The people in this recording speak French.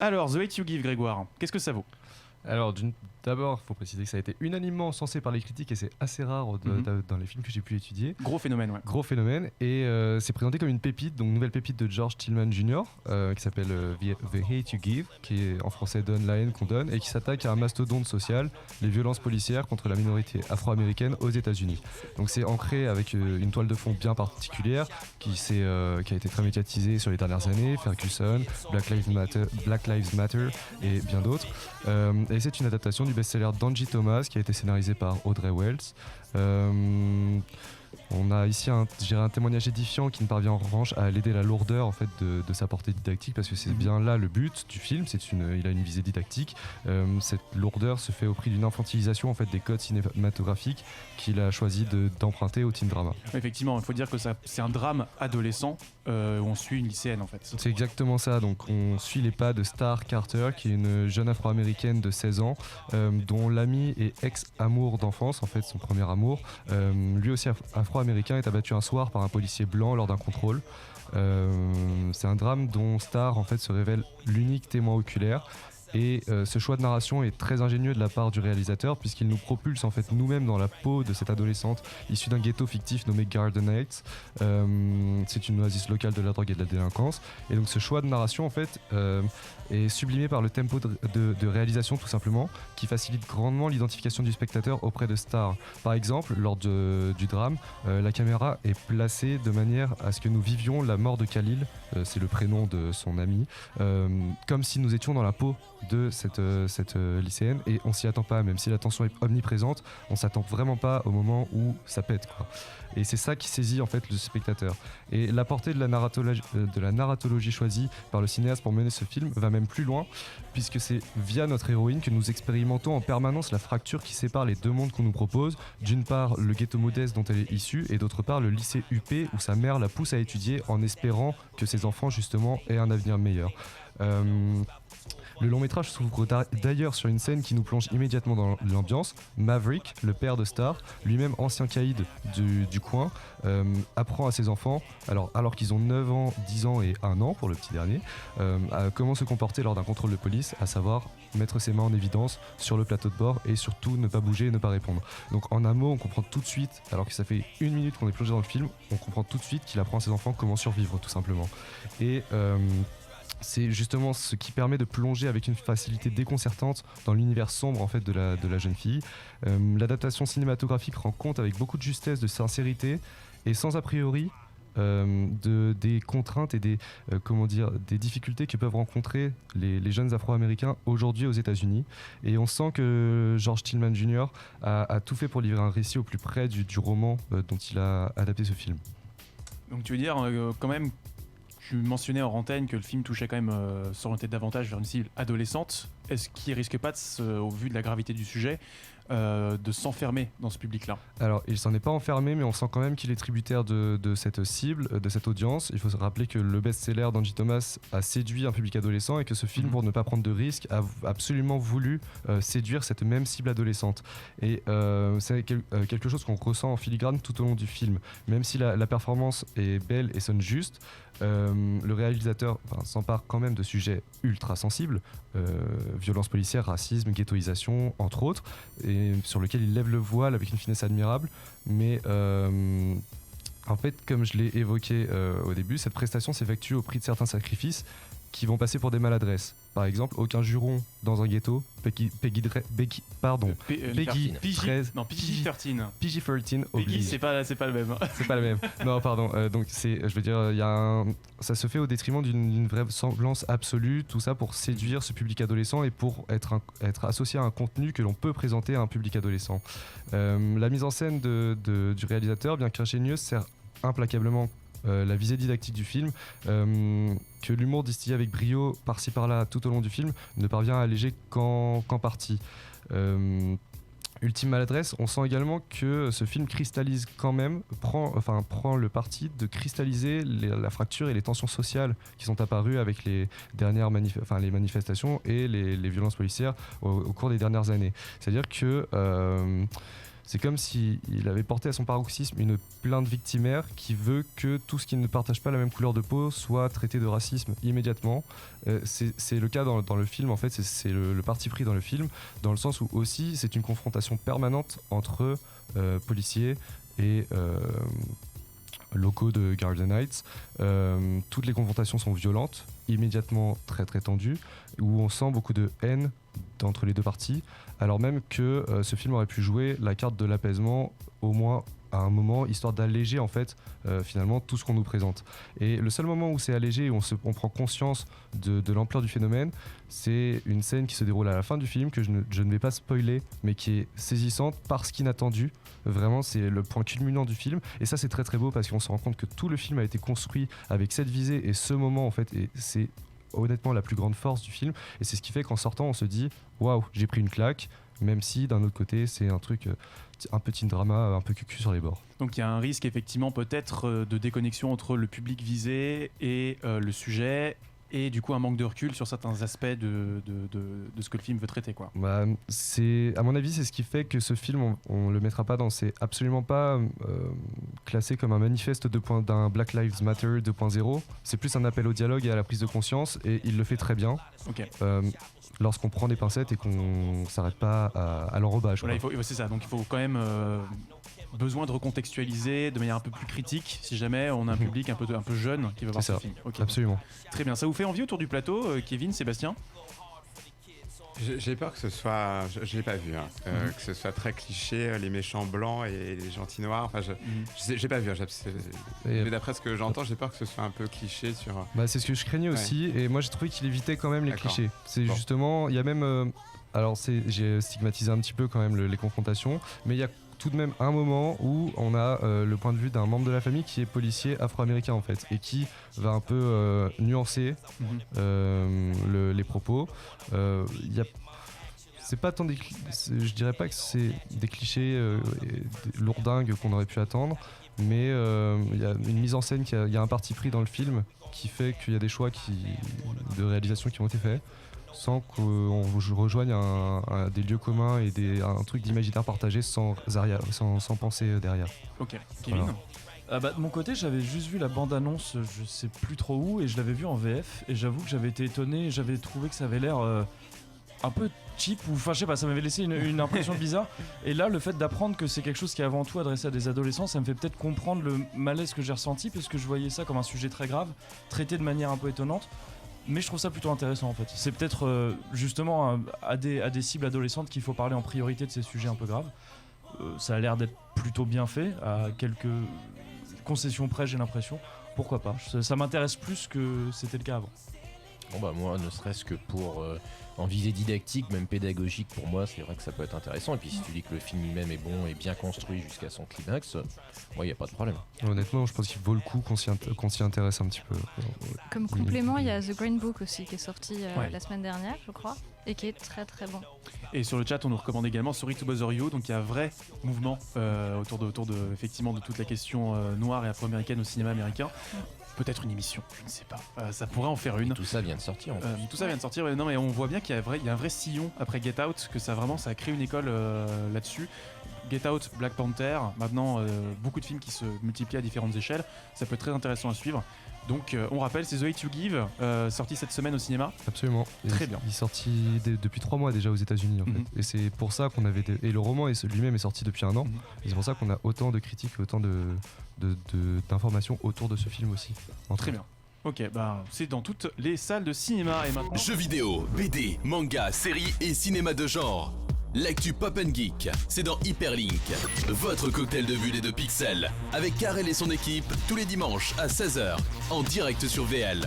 Alors, The Hate You Give, Grégoire, qu'est-ce que ça vaut? Alors, d'abord, il faut préciser que ça a été unanimement encensé par les critiques et c'est assez rare dans les films que j'ai pu étudier. Gros phénomène, ouais. Gros phénomène. Et c'est présenté comme une pépite, donc nouvelle pépite de George Tillman Jr., qui s'appelle The Hate You Give, qui est en français Donne la haine qu'on donne, et qui s'attaque à un mastodonte social, les violences policières contre la minorité afro-américaine aux États-Unis. Donc c'est ancré avec une toile de fond bien particulière qui a été très médiatisée sur les dernières années, Ferguson, Black Lives Matter et bien d'autres. Et c'est une adaptation du best-seller d'Angie Thomas qui a été scénarisé par Audrey Wells. On a ici un témoignage édifiant qui ne parvient en revanche à l'aider la lourdeur en fait, de sa portée didactique, parce que c'est bien là le but du film, il a une visée didactique. Cette lourdeur se fait au prix d'une infantilisation en fait, des codes cinématographiques qu'il a choisi d'emprunter au teen drama. Effectivement, il faut dire que c'est un drame adolescent où on suit une lycéenne en fait. C'est exactement ça, donc on suit les pas de Star Carter, qui est une jeune afro-américaine de 16 ans, dont l'ami et ex-amour d'enfance, en fait son premier amour, lui aussi afro-américain, est abattu un soir par un policier blanc lors d'un contrôle. C'est un drame dont Star en fait, se révèle l'unique témoin oculaire. Et ce choix de narration est très ingénieux de la part du réalisateur, puisqu'il nous propulse en fait nous-mêmes dans la peau de cette adolescente issue d'un ghetto fictif nommé Garden Heights. C'est une oasis locale de la drogue et de la délinquance. Et donc ce choix de narration en fait est sublimé par le tempo de réalisation tout simplement, qui facilite grandement l'identification du spectateur auprès de Star. Par exemple, lors du drame, la caméra est placée de manière à ce que nous vivions la mort de Khalil, c'est le prénom de son ami, comme si nous étions dans la peau de cette lycéenne, et on s'y attend pas, même si la tension est omniprésente, on s'attend vraiment pas au moment où ça pète, quoi. Et c'est ça qui saisit en fait le spectateur. Et la portée de la narratologie choisie par le cinéaste pour mener ce film va même plus loin, puisque c'est via notre héroïne que nous expérimentons en permanence la fracture qui sépare les deux mondes qu'on nous propose. D'une part, le ghetto modeste dont elle est issue, et d'autre part, le lycée UP où sa mère la pousse à étudier en espérant que ses enfants justement aient un avenir meilleur. Le long métrage s'ouvre d'ailleurs sur une scène qui nous plonge immédiatement dans l'ambiance. Maverick, le père de Star, lui-même ancien caïd du coin, apprend à ses enfants, alors qu'ils ont 9 ans, 10 ans et 1 an pour le petit dernier, à comment se comporter lors d'un contrôle de police, à savoir mettre ses mains en évidence sur le plateau de bord et surtout ne pas bouger et ne pas répondre. Donc en un mot, on comprend tout de suite, alors que ça fait 1 minute qu'on est plongé dans le film, on comprend tout de suite qu'il apprend à ses enfants comment survivre tout simplement. Et c'est justement ce qui permet de plonger avec une facilité déconcertante dans l'univers sombre en fait, de la jeune fille. L'adaptation cinématographique rend compte avec beaucoup de justesse, de sincérité et sans a priori des contraintes et des difficultés que peuvent rencontrer les jeunes afro-américains aujourd'hui aux États-Unis. Et on sent que George Tillman Jr. a tout fait pour livrer un récit au plus près du roman dont il a adapté ce film. Donc tu veux dire quand même, tu mentionnais en antenne que le film touchait quand même s'orienter davantage vers une cible adolescente. Est-ce qu'il risque pas, au vu de la gravité du sujet, de s'enfermer dans ce public-là? Alors, il s'en est pas enfermé, mais on sent quand même qu'il est tributaire de cette cible, de cette audience. Il faut se rappeler que le best-seller d'Angie Thomas a séduit un public adolescent et que ce film, pour ne pas prendre de risques, a absolument voulu séduire cette même cible adolescente. Et c'est quelque chose qu'on ressent en filigrane tout au long du film. Même si la performance est belle et sonne juste, le réalisateur s'empare quand même de sujets ultra sensibles, violence policière, racisme, ghettoisation, entre autres, et sur lequel il lève le voile avec une finesse admirable. Mais en fait, comme je l'ai évoqué au début, cette prestation s'effectue au prix de certains sacrifices qui vont passer pour des maladresses. Par exemple, aucun juron dans un ghetto, Peggy 13, PG-13, Peggy, c'est pas le même. C'est pas le même. Non, pardon. Donc je veux dire, ça se fait au détriment d'une vraie semblance absolue, tout ça pour séduire ce public adolescent et pour être associé à un contenu que l'on peut présenter à un public adolescent. La mise en scène du réalisateur, bien qu'ingénieuse, sert implacablement la visée didactique du film, que l'humour distillé avec brio par-ci par-là tout au long du film ne parvient à alléger qu'en partie. Ultime maladresse, on sent également que ce film cristallise quand même, prend le parti de cristalliser la fracture et les tensions sociales qui sont apparues avec les dernières les manifestations et les violences policières au cours des dernières années. C'est-à-dire que c'est comme s'il avait porté à son paroxysme une plainte victimaire qui veut que tout ce qui ne partage pas la même couleur de peau soit traité de racisme immédiatement. C'est le cas dans le film, en fait, c'est le parti pris dans le film, dans le sens où aussi c'est une confrontation permanente entre policiers et locaux de Garden Heights. Toutes les confrontations sont violentes, immédiatement très très tendues, où on sent beaucoup de haine entre les deux parties, alors même que ce film aurait pu jouer la carte de l'apaisement au moins à un moment, histoire d'alléger en fait finalement tout ce qu'on nous présente. Et le seul moment où c'est allégé, où on prend conscience de l'ampleur du phénomène, c'est une scène qui se déroule à la fin du film, que je ne vais pas spoiler, mais qui est saisissante parce qu'inattendue. Vraiment, c'est le point culminant du film. Et ça, c'est très très beau parce qu'on se rend compte que tout le film a été construit avec cette visée et ce moment en fait. Et c'est honnêtement la plus grande force du film. Et c'est ce qui fait qu'en sortant, on se dit waouh, j'ai pris une claque. Même si d'un autre côté, c'est un truc, un petit drama un peu cucu sur les bords. Donc il y a un risque effectivement peut-être de déconnexion entre le public visé et le sujet, et du coup un manque de recul sur certains aspects de ce que le film veut traiter, quoi. Bah, à mon avis, c'est ce qui fait que ce film, on le mettra pas dans... C'est absolument pas classé comme un manifeste d'un Black Lives Matter 2.0. C'est plus un appel au dialogue et à la prise de conscience, et il le fait très bien. Ok. Lorsqu'on prend des pincettes et qu'on s'arrête pas à l'enrobage. Voilà, c'est ça. Donc il faut quand même besoin de recontextualiser de manière un peu plus critique si jamais on a un public un peu jeune qui va voir ce film. Okay. Absolument. Très bien. Ça vous fait envie autour du plateau, Kevin, Sébastien? J'ai peur que ce soit, je l'ai pas vu, que ce soit très cliché, les méchants blancs et les gentils noirs. Enfin, j'ai pas vu. Mais d'après ce que j'entends, j'ai peur que ce soit un peu cliché sur. Bah, c'est ce que je craignais aussi, et moi j'ai trouvé qu'il évitait quand même les clichés. C'est justement, il y a même, alors j'ai stigmatisé un petit peu quand même les confrontations, mais il y a tout de même un moment où on a le point de vue d'un membre de la famille qui est policier afro-américain en fait, et qui va un peu nuancer les propos. C'est pas tant je dirais pas que c'est des clichés lourdingues qu'on aurait pu attendre, mais il y a une mise en scène, il y a un parti pris dans le film qui fait qu'il y a des choix de réalisation qui ont été faits sans qu'on rejoigne des lieux communs et un truc d'imaginaire partagé sans penser derrière. Ok, Kevin. Voilà. De mon côté, j'avais juste vu la bande-annonce, je sais plus trop où, et je l'avais vu en VF, et j'avoue que j'avais été étonné, j'avais trouvé que ça avait l'air un peu cheap, ou enfin je sais pas, ça m'avait laissé une impression bizarre. Et là, le fait d'apprendre que c'est quelque chose qui est avant tout adressé à des adolescents, ça me fait peut-être comprendre le malaise que j'ai ressenti, parce que je voyais ça comme un sujet très grave, traité de manière un peu étonnante. Mais je trouve ça plutôt intéressant en fait. C'est peut-être justement à des cibles adolescentes qu'il faut parler en priorité de ces sujets un peu graves. Ça a l'air d'être plutôt bien fait, à quelques concessions près, j'ai l'impression. Pourquoi pas, ça m'intéresse plus que c'était le cas avant. Bon bah moi, ne serait-ce que pour en visée didactique, même pédagogique, pour moi c'est vrai que ça peut être intéressant. Et puis si tu dis que le film lui-même est bon et bien construit jusqu'à son climax, moi il n'y a pas de problème. Honnêtement, je pense qu'il vaut le coup qu'on s'y intéresse un petit peu. Comme complément, il y a The Green Book aussi qui est sorti la semaine dernière, je crois, et qui est très très bon. Et sur le chat, on nous recommande également Sorry to Bother You, donc il y a un vrai mouvement autour de effectivement de toute la question noire et afro-américaine au cinéma américain. Peut-être une émission, je ne sais pas. Ça pourrait en faire une. Et tout ça vient de sortir. Tout ça vient de sortir. Non, mais on voit bien qu'il y a un vrai sillon après Get Out, que ça a créé une école là-dessus. Get Out, Black Panther, maintenant beaucoup de films qui se multiplient à différentes échelles. Ça peut être très intéressant à suivre. Donc on rappelle, c'est The Hate You Give, sorti cette semaine au cinéma. Absolument. Très bien. Il est sorti depuis 3 mois déjà aux États-Unis en fait. Et c'est pour ça qu'on avait et le roman lui-même est sorti depuis 1 an. Et c'est pour ça qu'on a autant de critiques, autant d'informations autour de ce film aussi. Très bien. Ok, c'est dans toutes les salles de cinéma et maintenant. Jeux vidéo, BD, manga, séries et cinéma de genre. L'actu Pop & Geek, c'est dans Hyperlink, votre cocktail de bulles et de pixels, avec Karel et son équipe, tous les dimanches à 16h, en direct sur VL.